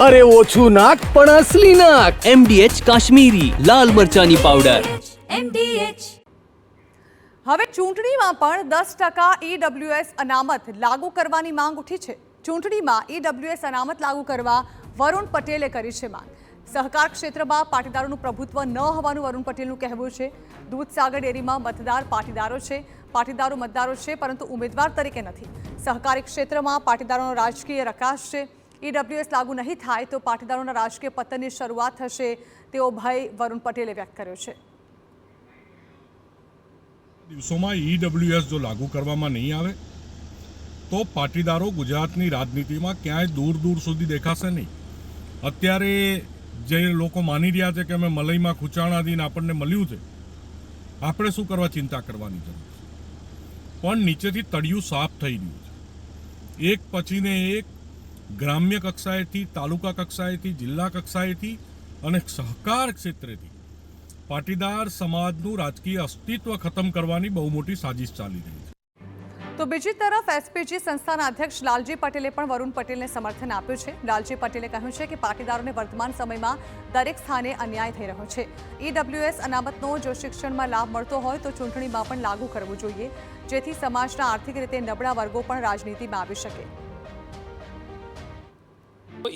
અરે ઓછું નાક પણ અસલી નાક. MDH કાશ્મીરી લાલ મરચાની પાવડર. હવે ચૂંટણીમાં પણ 10% EWS અનામત લાગુ કરવાની માંગ ઉઠી છે. ચૂંટણીમાં EWS અનામત લાગુ કરવા વરુણ પટેલે કરી છે માંગ. સહકાર ક્ષેત્રમાં પાટીદારોનું પ્રભુત્વ ન હોવાનું વરુણ પટેલનું કહેવું છે. દૂધસાગર ડેરીમાં મતદાર પાટીદારો છે, પાટીદારો મતદારો છે, પરંતુ ઉમેદવાર તરીકે નથી. સહકારી ક્ષેત્રમાં પાટીદારોનો રાજકીય રકાશ છે. EWS લાગુ નહીં થાય તો પાટીદારોના રાજકીય પતનની શરૂઆત થશે તેવો ભય વરુણ પટેલે વ્યક્ત કર્યો છે. દિવસોમાં EWS જો લાગુ કરવામાં નહીં આવે તો પાટીદારો ગુજરાતની રાજનીતિમાં ક્યાંય દૂર દૂર સુધી દેખાશે નહીં. અત્યારે જે લોકો માની રહ્યા છે કે અમે મલઈમાં ખૂંચાણા દઈને આપણને મળ્યું છે, આપણે શું કરવા ચિંતા કરવાની જરૂર છે? પણ નીચેથી તળિયું સાફ થઈ રહ્યું છે. એક પછીને એક ગ્રામ્ય કક્ષાએથી, તાલુકા કક્ષાએથી, જિલ્લા કક્ષાએથી અને સહકાર ક્ષેત્રેથી પાટીદાર સમાજનું રાજકીય અસ્તિત્વ ખતમ કરવાની બહુ મોટી સાજિશ ચાલી રહી છે. તો બીજી તરફ SPG સંસ્થાના અધ્યક્ષ લાલજી પટેલે પણ વરુણ પટેલને સમર્થન આપ્યું છે. લાલજી પટેલે કહ્યું છે કે પાટીદારોને વર્તમાન સમયમાં દરેક સ્થાને અન્યાય થઈ રહ્યો છે. EWS અનામતનો જો શિક્ષણમાં લાભ મળતો હોય તો ચૂંટણીમાં પણ લાગુ કરવું જોઈએ, જેથી સમાજના આર્થિક રીતે નબળા વર્ગો પણ રાજનીતિમાં આવી શકે.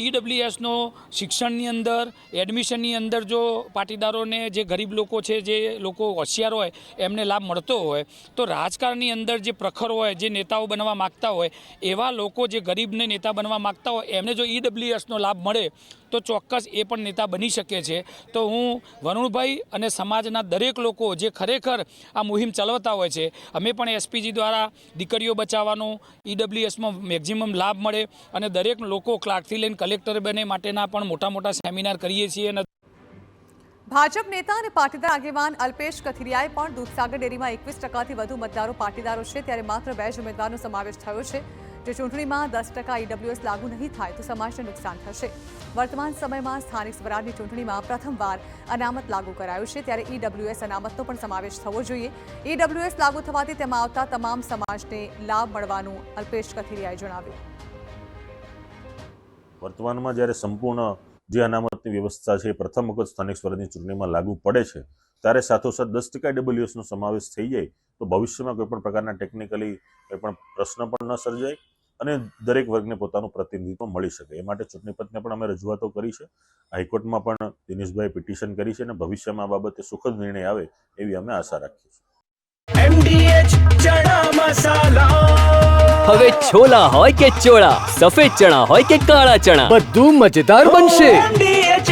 EWSનો શિક્ષણની અંદર, એડમિશનની અંદર જો પાટીદારોને, જે ગરીબ લોકો છે, જે લોકો હોશિયાર હોય, એમને લાભ મળતો હોય તો રાજકારણની અંદર જે પ્રખર હોય, જે નેતાઓ બનવા માગતા હોય, એવા લોકો જે ગરીબને નેતા બનવા માગતા હોય, એમને જો EWSનો લાભ મળે તો ચોક્કસ એ પણ નેતા બની શકે છે. તો હું વરુણભાઈ અને સમાજના દરેક લોકો જે ખરેખર આ મુહિમ ચલાવતા હોય છે, અમે પણ SPG દ્વારા દીકરીઓ બચાવવાનો, EWSમાં મેક્ઝિમમ લાભ મળે અને દરેક લોકો ક્લાર્કથી લઈને કલેક્ટર બને માટેના પણ મોટા મોટા સેમિનાર કરીએ છીએ. ભાજપ નેતા અને પાટીદાર આગેવાન અલ્પેશ કથિરિયાએ પણ દૂધસાગર ડેરીમાં 21%થી વધુ મતદારો પાટીદારો છે, ત્યારે માત્ર 2 જ ઉમેદવારનો સમાવેશ થયો છે. જો ચૂંટણીમાં 10% EWS લાગુ નહીં થાય તો સમાજને નુકસાન થશે. વર્તમાન સમયમાં સ્થાનિક સ્વરાજની ચૂંટણીમાં પ્રથમવાર અનામત લાગુ કરાયું છે, ત્યારે EWS અનામતનો પણ સમાવેશ થવો જોઈએ. EWS લાગુ થવાથી તેમાં આવતા તમામ સમાજને લાભ મળવાનું અલ્પેશ કથિરિયાએ જણાવ્યું. વર્તમાનમાં જ્યારે સંપૂર્ણ જે અનામતની વ્યવસ્થા છે એ પ્રથમ વખત સ્થાનિક સ્વરાજની ચૂંટણીમાં લાગુ પડે છે, ત્યારે સાથોસાથ 10% EWSનો સમાવેશ થઈ જાય તો ભવિષ્યમાં કોઈ પણ પ્રકારના ટેકનિકલી કોઈ પણ પ્રશ્ન પણ ન સર્જાય અને દરેક વર્ગને પોતાનું પ્રતિનિધિત્વ મળી શકે. એ માટે ચૂંટણી પંચને પણ અમે રજૂઆતો કરી છે. હાઈકોર્ટમાં પણ દિનેશભાઈ પિટિશન કરી છે અને ભવિષ્યમાં આ બાબતે સુખદ નિર્ણય આવે એવી અમે આશા રાખીએ છીએ. MDH ચણા મસાલા. હવે છોલા હોય કે ચોળા, સફેદ ચણા હોય કે કાળા ચણા, બધું મજેદાર બનશે. MDH